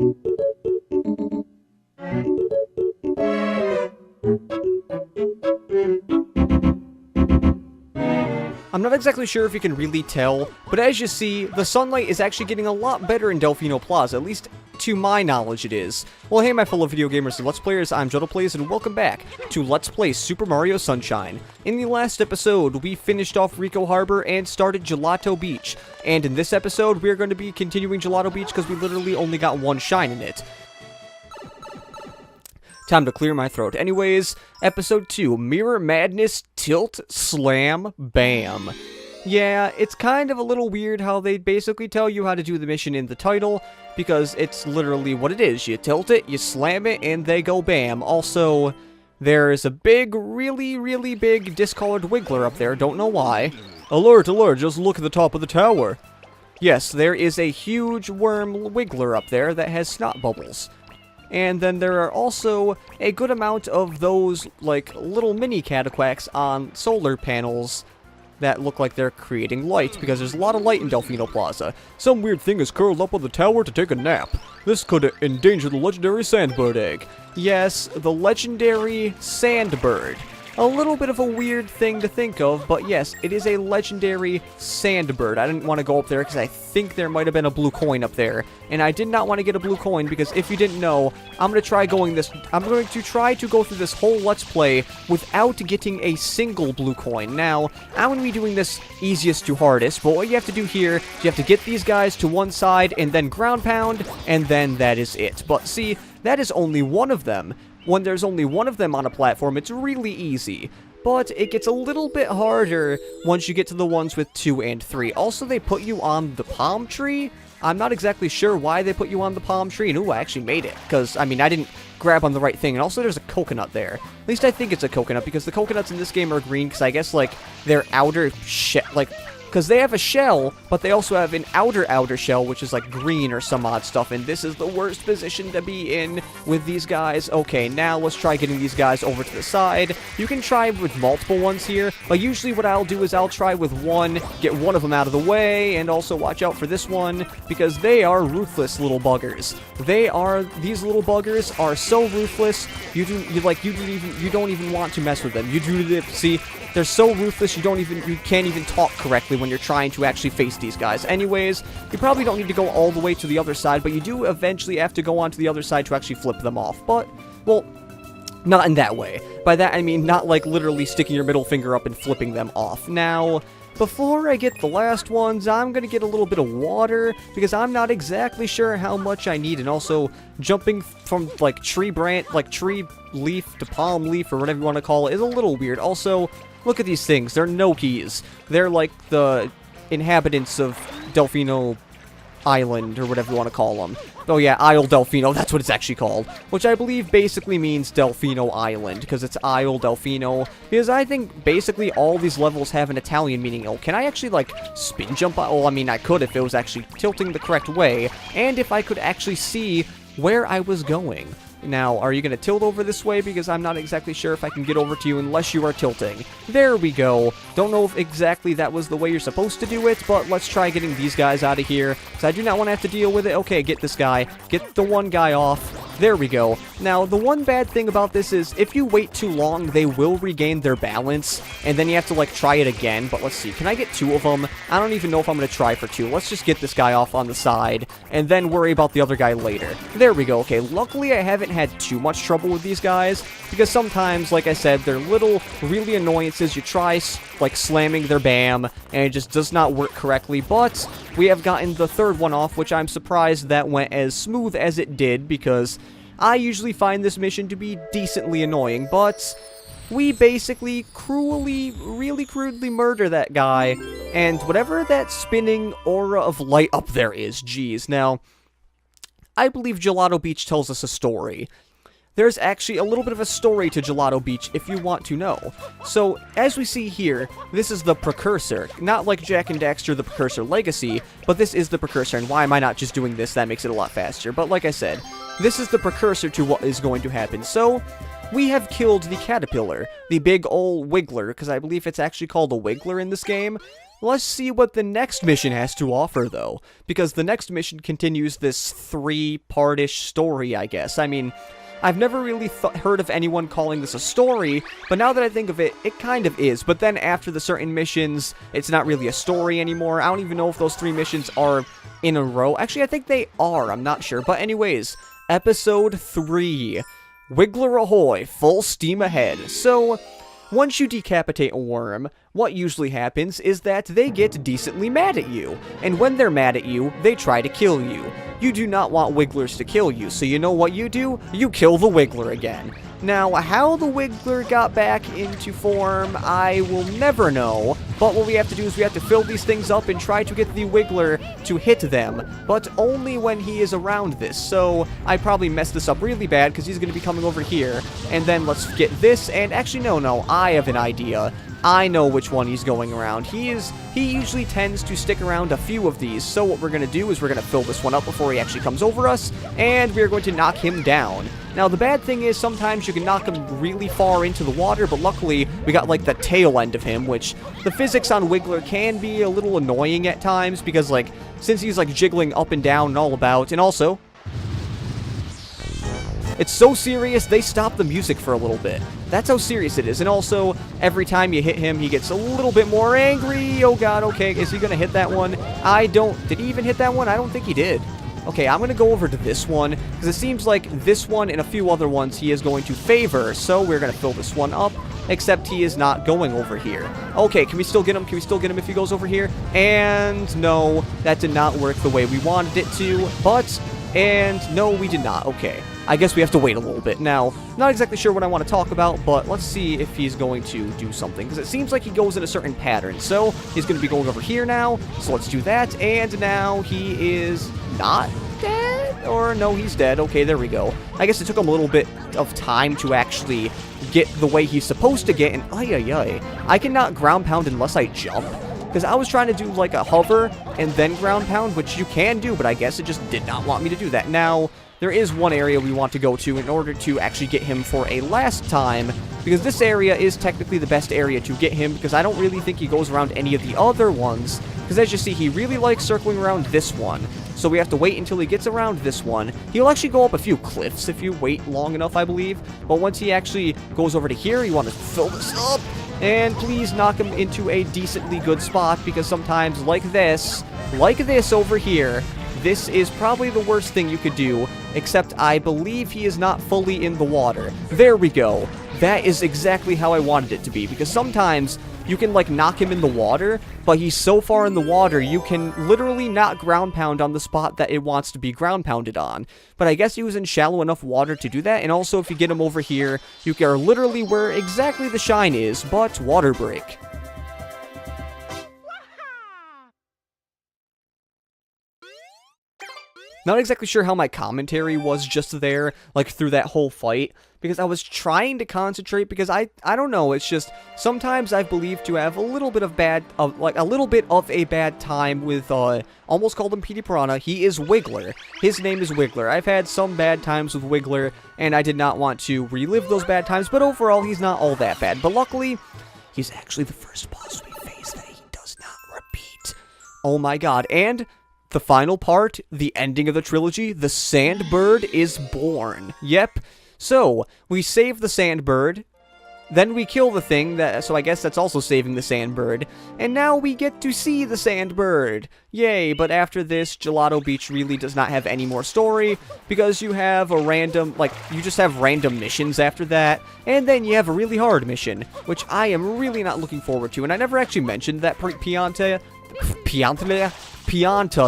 I'm not exactly sure if you can really tell, but as you see, the sunlight is actually getting a lot better in Delfino Plaza, at least to my knowledge it is. Well, hey my fellow video gamers and Let's Players, I'm Gelato Plays, and welcome back to Let's Play Super Mario Sunshine. In the last episode, we finished off Rico Harbor and started Gelato Beach, and in this episode, we're going to be continuing Gelato Beach because we literally only got one shine in it. Time to clear my throat. Anyways, episode 2, Mirror Madness, Tilt, Slam, Bam. Yeah, it's kind of a little weird how they basically tell you how to do the mission in the title, because it's literally what it is. You tilt it, you slam it, and they go bam. Also, there is a big, really big discolored wiggler up there, don't know why. Alert, alert, just look at the top of the tower. Yes, there is a huge worm wiggler up there that has snot bubbles. And then there are also a good amount of those, like, little mini cataquacks on solar panels that look like they're creating light, because there's a lot of light in Delfino Plaza. Some weird thing is curled up on the tower to take a nap. This could endanger the legendary sandbird egg. Yes, the legendary sandbird. A little bit of a weird thing to think of, but yes, it is a legendary sandbird. I didn't want to go up there because I think there might have been a blue coin up there, and I did not want to get a blue coin because if you didn't know, I'm going to try to go through this whole Let's Play without getting a single blue coin. Now, I'm going to be doing this easiest to hardest, but what you have to do here is you have to get these guys to one side and then ground pound, and then that is it. But see, that is only one of them. When there's only one of them on a platform, it's really easy. But it gets a little bit harder once you get to the ones with 2 and 3. Also, they put you on the palm tree. I'm not exactly sure why they put you on the palm tree. And ooh, I actually made it. Because, I mean, I didn't grab on the right thing. And also, there's a coconut there. At least I think it's a coconut, because the coconuts in this game are green. Because I guess, like, their outer shell, like, because they have a shell, but they also have an outer shell, which is like green or some odd stuff, and this is the worst position to be in with these guys. Okay, now let's try getting these guys over to the side. You can try with multiple ones here, but usually what I'll do is I'll try with one, get one of them out of the way, and also watch out for this one, because they are ruthless little buggers. These little buggers are so ruthless, you don't even want to mess with them. See, they're so ruthless you can't even talk correctly when you're trying to actually face these guys. Anyways, you probably don't need to go all the way to the other side, but you do eventually have to go onto the other side to actually flip them off. But, well, not in that way. By that, I mean not like literally sticking your middle finger up and flipping them off. Now, before I get the last ones, I'm going to get a little bit of water, because I'm not exactly sure how much I need, and also jumping from, like, tree leaf to palm leaf, or whatever you want to call it, is a little weird. Also, look at these things. They're Nokis. They're like the inhabitants of Delfino Island, or whatever you want to call them. Oh yeah, Isle Delfino, that's what it's actually called. Which I believe basically means Delfino Island, because it's Isle Delfino. Because I think basically all these levels have an Italian meaning. Oh, can I actually, like, spin jump? Oh, I mean, I could if it was actually tilting the correct way, and if I could actually see where I was going. Now, are you going to tilt over this way? Because I'm not exactly sure if I can get over to you unless you are tilting. There we go. Don't know if exactly that was the way you're supposed to do it, but let's try getting these guys out of here, because I do not want to have to deal with it. Okay, get this guy. Get the one guy off. There we go. Now, the one bad thing about this is, if you wait too long, they will regain their balance, and then you have to, like, try it again. But let's see. Can I get 2 of them? I don't even know if I'm going to try for 2. Let's just get this guy off on the side, and then worry about the other guy later. There we go. Okay, luckily I haven't had too much trouble with these guys, because sometimes, like I said, they're little, really annoyances. You try, like, slamming their BAM, and it just does not work correctly, but we have gotten the third one off, which I'm surprised that went as smooth as it did, because I usually find this mission to be decently annoying, but we basically really crudely murder that guy, and whatever that spinning aura of light up there is, geez. Now, I believe Gelato Beach tells us a story. There's actually a little bit of a story to Gelato Beach if you want to know. So, as we see here, this is the precursor. Not like Jak and Daxter, the precursor legacy, but this is the precursor, and why am I not just doing this? That makes it a lot faster. But like I said, this is the precursor to what is going to happen. So, we have killed the caterpillar, the big ol' wiggler, because I believe it's actually called a wiggler in this game. Let's see what the next mission has to offer, though, because the next mission continues this three-partish story, I guess. I mean, I've never really heard of anyone calling this a story, but now that I think of it, it kind of is. But then after the certain missions, it's not really a story anymore. I don't even know if those 3 missions are in a row. Actually, I think they are. I'm not sure. But anyways, Episode 3. Wiggler ahoy, full steam ahead. So, once you decapitate a worm, what usually happens is that they get decently mad at you. And when they're mad at you, they try to kill you. You do not want Wigglers to kill you, so you know what you do? You kill the Wiggler again. Now, how the Wiggler got back into form, I will never know, but what we have to do is we have to fill these things up and try to get the Wiggler to hit them, but only when he is around this, so I probably messed this up really bad because he's going to be coming over here, and then let's get this, and actually no, I have an idea. I know which one he's going around. He usually tends to stick around a few of these, so what we're going to do is we're going to fill this one up before he actually comes over us, and we're going to knock him down. Now, the bad thing is sometimes you can knock him really far into the water, but luckily we got, like, the tail end of him, which the physics on Wiggler can be a little annoying at times, because, like, since he's, like, jiggling up and down and all about, and also, it's so serious, they stop the music for a little bit. That's how serious it is. And also, every time you hit him, he gets a little bit more angry. Oh god, okay, is he gonna hit that one? Did he even hit that one? I don't think he did. Okay, I'm gonna go over to this one, because it seems like this one and a few other ones he is going to favor, so we're gonna fill this one up, except he is not going over here. Okay, can we still get him? Can we still get him if he goes over here? And no, that did not work the way we wanted it to, and no, we did not. Okay. I guess we have to wait a little bit. Now, not exactly sure what I want to talk about, but let's see if he's going to do something, because it seems like he goes in a certain pattern. So, he's going to be going over here now, so let's do that, and now he is not dead? Or no, he's dead. Okay, there we go. I guess it took him a little bit of time to actually get the way he's supposed to get, and I cannot ground pound unless I jump. Because I was trying to do, like, a hover and then ground pound, which you can do, but I guess it just did not want me to do that. Now, there is one area we want to go to in order to actually get him for a last time, because this area is technically the best area to get him, because I don't really think he goes around any of the other ones, because as you see, he really likes circling around this one. So we have to wait until he gets around this one. He'll actually go up a few cliffs if you wait long enough, I believe, but once he actually goes over to here, you want to fill this up. And please knock him into a decently good spot, because sometimes, like this over here, this is probably the worst thing you could do, except I believe he is not fully in the water. There we go. That is exactly how I wanted it to be, because sometimes you can, like, knock him in the water, but he's so far in the water, you can literally not ground pound on the spot that it wants to be ground pounded on. But I guess he was in shallow enough water to do that, and also if you get him over here, you are literally where exactly the shine is, but water break. Not exactly sure how my commentary was just there, like, through that whole fight, because I was trying to concentrate, because I don't know, it's just, sometimes I've believed to have a little bit of a bad time with, almost called him Petey Piranha. He is Wiggler. His name is Wiggler. I've had some bad times with Wiggler, and I did not want to relive those bad times, but overall, he's not all that bad. But luckily, he's actually the first boss we face that he does not repeat. Oh my god, and the final part, the ending of the trilogy, the Sandbird is born. Yep. So, we save the Sandbird, then we kill the thing, so I guess that's also saving the Sandbird, and now we get to see the Sandbird. Yay, but after this, Gelato Beach really does not have any more story, because you have a random, you just have random missions after that, and then you have a really hard mission, which I am really not looking forward to, and I never actually mentioned that Pianta,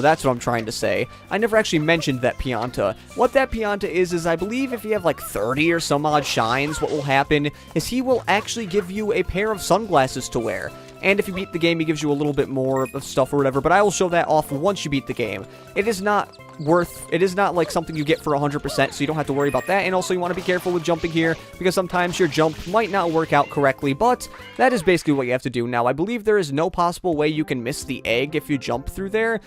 that's what I'm trying to say. I never actually mentioned that Pianta. What that Pianta is I believe if you have like 30 or some odd shines, what will happen is he will actually give you a pair of sunglasses to wear. And if you beat the game, he gives you a little bit more of stuff or whatever, but I will show that off once you beat the game. It is not like something you get for 100%, so you don't have to worry about that, and also you want to be careful with jumping here, because sometimes your jump might not work out correctly, but that is basically what you have to do. Now, I believe there is no possible way you can miss the egg if you jump through there,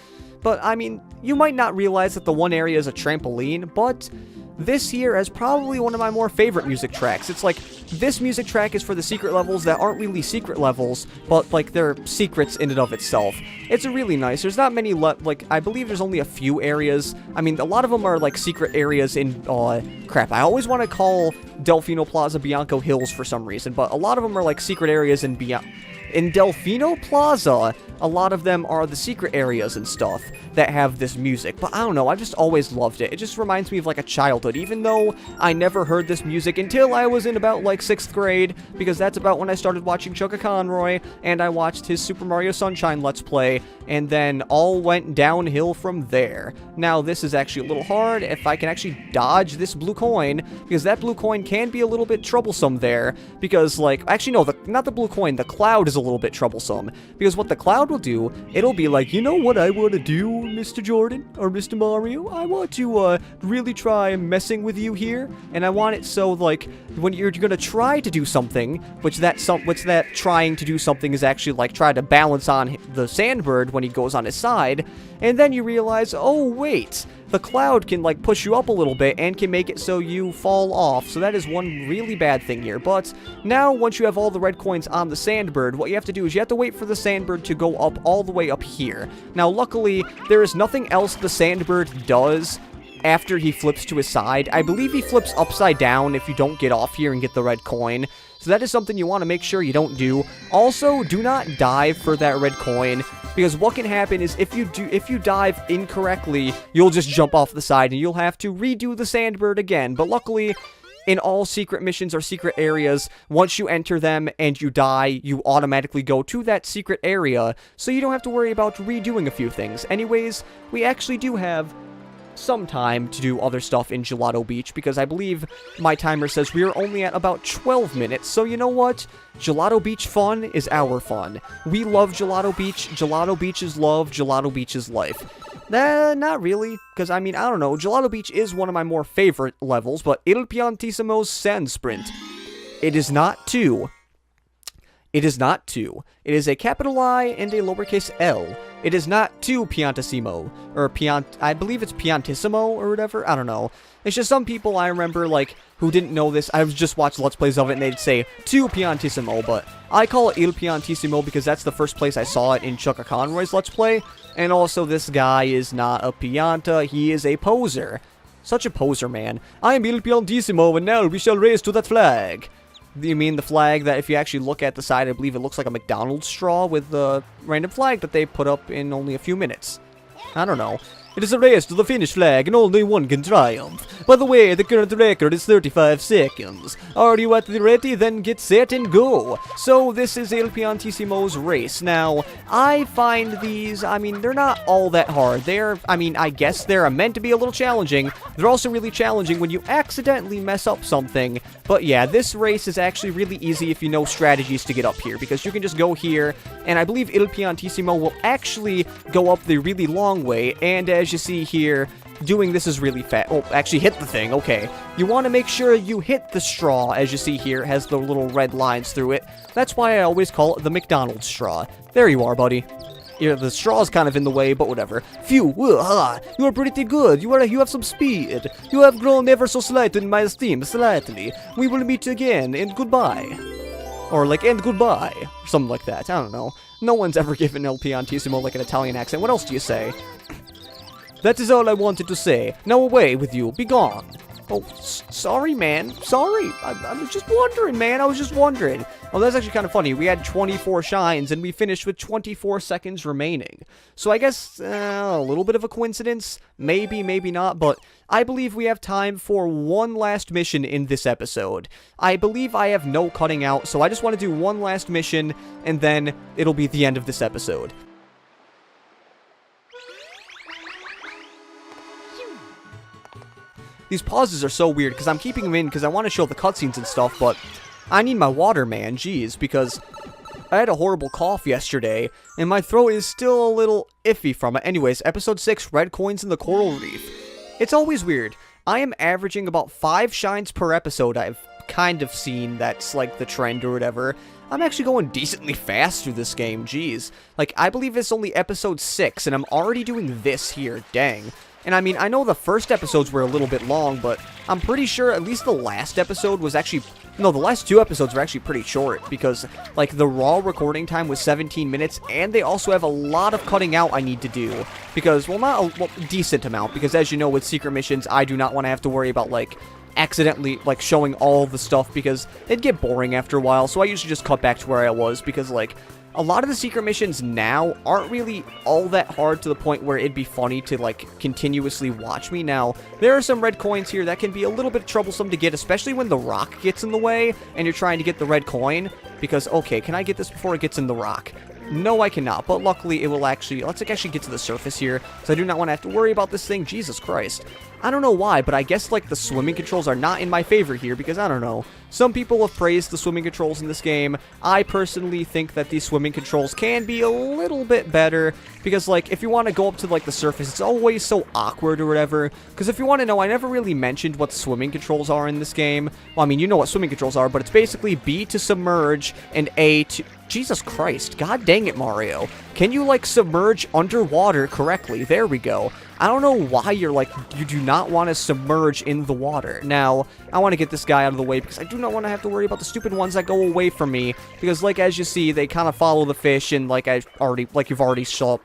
but, I mean, you might not realize that the one area is a trampoline, but this here is probably one of my more favorite music tracks. It's like, this music track is for the secret levels that aren't really secret levels, but like they're secrets in and of itself. It's really nice. There's not many like, I believe there's only a few areas. I mean, a lot of them are like secret areas in, crap, I always want to call Delfino Plaza Bianco Hills for some reason, but a lot of them are like secret areas in Delfino Plaza. A lot of them are the secret areas and stuff that have this music, but I don't know, I just always loved it. It just reminds me of like a childhood, even though I never heard this music until I was in about like 6th grade, because that's about when I started watching Chucka Conroy, and I watched his Super Mario Sunshine Let's Play, and then all went downhill from there. Now, this is actually a little hard if I can actually dodge this blue coin, because that blue coin can be a little bit troublesome there, because like, actually no, not the blue coin, the cloud is a little bit troublesome, because what the cloud will do, it'll be like, you know what I want to do, Mr. Jordan, or Mr. Mario? I want to, really try messing with you here, and I want it so, like, when you're gonna try to do something, which that trying to do something is actually, like, try to balance on the sandbird when he goes on his side, and then you realize, oh, wait, the cloud can, like, push you up a little bit and can make it so you fall off, so that is one really bad thing here. But now, once you have all the red coins on the sandbird, what you have to do is you have to wait for the sandbird to go up all the way up here. Now, luckily, there is nothing else the sandbird does after he flips to his side. I believe he flips upside down if you don't get off here and get the red coin. So that is something you want to make sure you don't do. Also, do not dive for that red coin, because what can happen is if you dive incorrectly, you'll just jump off the side and you'll have to redo the sandbird again. But luckily, in all secret missions or secret areas, once you enter them and you die, you automatically go to that secret area, so you don't have to worry about redoing a few things. Anyways, we actually do have some time to do other stuff in Gelato Beach, because I believe my timer says we are only at about 12 minutes, so you know what? Gelato Beach fun is our fun. We love Gelato Beach. Gelato Beach is love. Gelato Beach is life. Not really, because, I mean, I don't know. Gelato Beach is one of my more favorite levels, but Il Piantissimo's Sand Sprint. It is not 2. It is not 2. It is a capital I and a lowercase l. It is not 2 Piantissimo, or I believe it's Piantissimo, or whatever, I don't know. It's just some people I remember, like, who didn't know this, I've just watched Let's Plays of it, and they'd say 2 Piantissimo, but I call it Il Piantissimo because that's the first place I saw it in Chucka Conroy's Let's Play, and also this guy is not a Pianta, he is a poser. Such a poser, man. I am Il Piantissimo, and now we shall race to that flag. You mean the flag that if you actually look at the side, I believe it looks like a McDonald's straw with the random flag that they put up in only a few minutes. I don't know. It is a race to the finish flag, and only one can triumph. By the way, the current record is 35 seconds. Are you at the ready? Then get set and go. So, this is Il Piantissimo's race. Now, I find these, I mean, they're not all that hard. I guess they're meant to be a little challenging. They're also really challenging when you accidentally mess up something. But yeah, this race is actually really easy if you know strategies to get up here, because you can just go here, and I believe Il Piantissimo will actually go up the really long way, and as you see here, doing this is really fast. Oh, actually hit the thing, okay. You want to make sure you hit the straw, as you see here, it has the little red lines through it. That's why I always call it the McDonald's straw. There you are, buddy. Yeah, the straw's kind of in the way, but whatever. Phew, you are pretty good. You have some speed. You have grown ever so slightly in my esteem, slightly. We will meet again, and goodbye. Or like, and goodbye. Or something like that, I don't know. No one's ever given Il Piantissimo like an Italian accent. What else do you say? That is all I wanted to say. Now away with you. Be gone. Oh, sorry, man. Sorry. I was just wondering, man. I was just wondering. Oh, that's actually kind of funny. We had 24 shines, and we finished with 24 seconds remaining. So I guess a little bit of a coincidence. Maybe, maybe not. But I believe we have time for one last mission in this episode. I believe I have no cutting out, so I just want to do one last mission, and then it'll be the end of this episode. These pauses are so weird, because I'm keeping them in because I want to show the cutscenes and stuff, but I need my water, man, jeez, because I had a horrible cough yesterday, and my throat is still a little iffy from it. Anyways, episode 6, Red Coins in the Coral Reef. It's always weird. I am averaging about 5 shines per episode. I've kind of seen that's, like, the trend or whatever. I'm actually going decently fast through this game, jeez. Like, I believe it's only episode 6, and I'm already doing this here, dang. And I mean, I know the first episodes were a little bit long, but I'm pretty sure at least the last episode was actually... No, the last 2 episodes were actually pretty short because, like, the raw recording time was 17 minutes, and they also have a lot of cutting out I need to do. Because, well, not a decent amount, because as you know, with secret missions, I do not want to have to worry about, like, accidentally, like, showing all the stuff, because it'd get boring after a while, so I usually just cut back to where I was, because, like, a lot of the secret missions now aren't really all that hard to the point where it'd be funny to, like, continuously watch me. Now, there are some red coins here that can be a little bit troublesome to get, especially when the rock gets in the way and you're trying to get the red coin. Because, okay, can I get this before it gets in the rock? No, I cannot, but luckily it will actually... Let's actually get to the surface here, so I do not want to have to worry about this thing. Jesus Christ. I don't know why, but I guess, like, the swimming controls are not in my favor here, because, I don't know. Some people have praised the swimming controls in this game. I personally think that these swimming controls can be a little bit better, because, like, if you want to go up to, like, the surface, it's always so awkward or whatever. Because if you want to know, I never really mentioned what swimming controls are in this game. Well, I mean, you know what swimming controls are, but it's basically B to submerge and A to... Jesus Christ, god dang it, Mario. Can you, like, submerge underwater correctly? There we go. I don't know why you're, like, you do not want to submerge in the water. Now, I want to get this guy out of the way because I do not want to have to worry about the stupid ones that go away from me. Because, like, as you see, they kind of follow the fish and, like, you've already saw...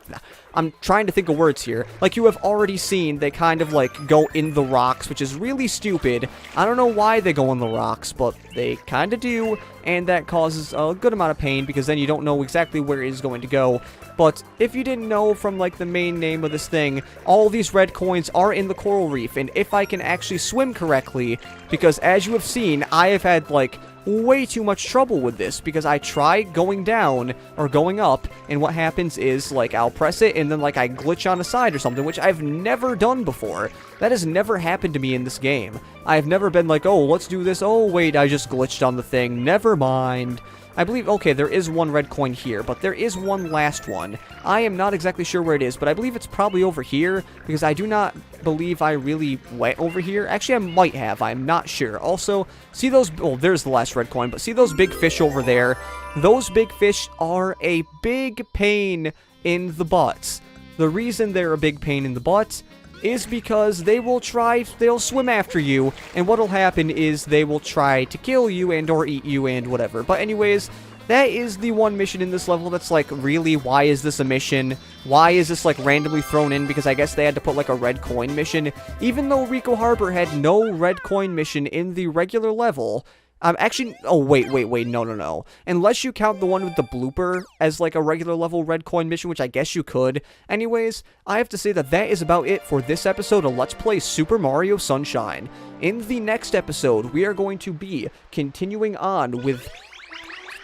I'm trying to think of words here. Like you have already seen, they kind of, like, go in the rocks, which is really stupid. I don't know why they go in the rocks, but they kind of do, and that causes a good amount of pain, because then you don't know exactly where it is going to go. But if you didn't know from, like, the main name of this thing, all these red coins are in the coral reef, and if I can actually swim correctly, because as you have seen, I have had, like, way too much trouble with this, because I try going down or going up, and what happens is, like, I'll press it and then, like, I glitch on the side or something, which I've never done before. That has never happened to me in this game. I've never been like, oh, let's do this. Oh, wait, I just glitched on the thing. Never mind. I believe, okay, there is one red coin here, but there is one last one. I am not exactly sure where it is, but I believe it's probably over here, because I do not believe I really went over here. Actually, I might have. I'm not sure. Also, see those... Oh, there's the last red coin, but see those big fish over there? Those big fish are a big pain in the butt. The reason they're a big pain in the butt is because they'll swim after you, and what'll happen is they will try to kill you and or eat you and whatever. But anyways, that is the one mission in this level that's like, really, why is this a mission? Why is this, like, randomly thrown in? Because I guess they had to put, like, a red coin mission. Even though Rico Harbor had no red coin mission in the regular level... actually, oh, wait, no. Unless you count the one with the blooper as, like, a regular level red coin mission, which I guess you could. Anyways, I have to say that that is about it for this episode of Let's Play Super Mario Sunshine. In the next episode, we are going to be continuing on with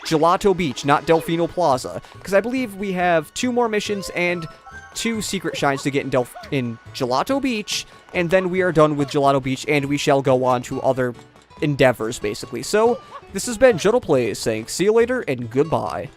Gelato Beach, not Delfino Plaza, because I believe we have 2 more missions and 2 secret shines to get in Gelato Beach, and then we are done with Gelato Beach, and we shall go on to other endeavors, basically. So, this has been Gelato Plays saying see you later and goodbye.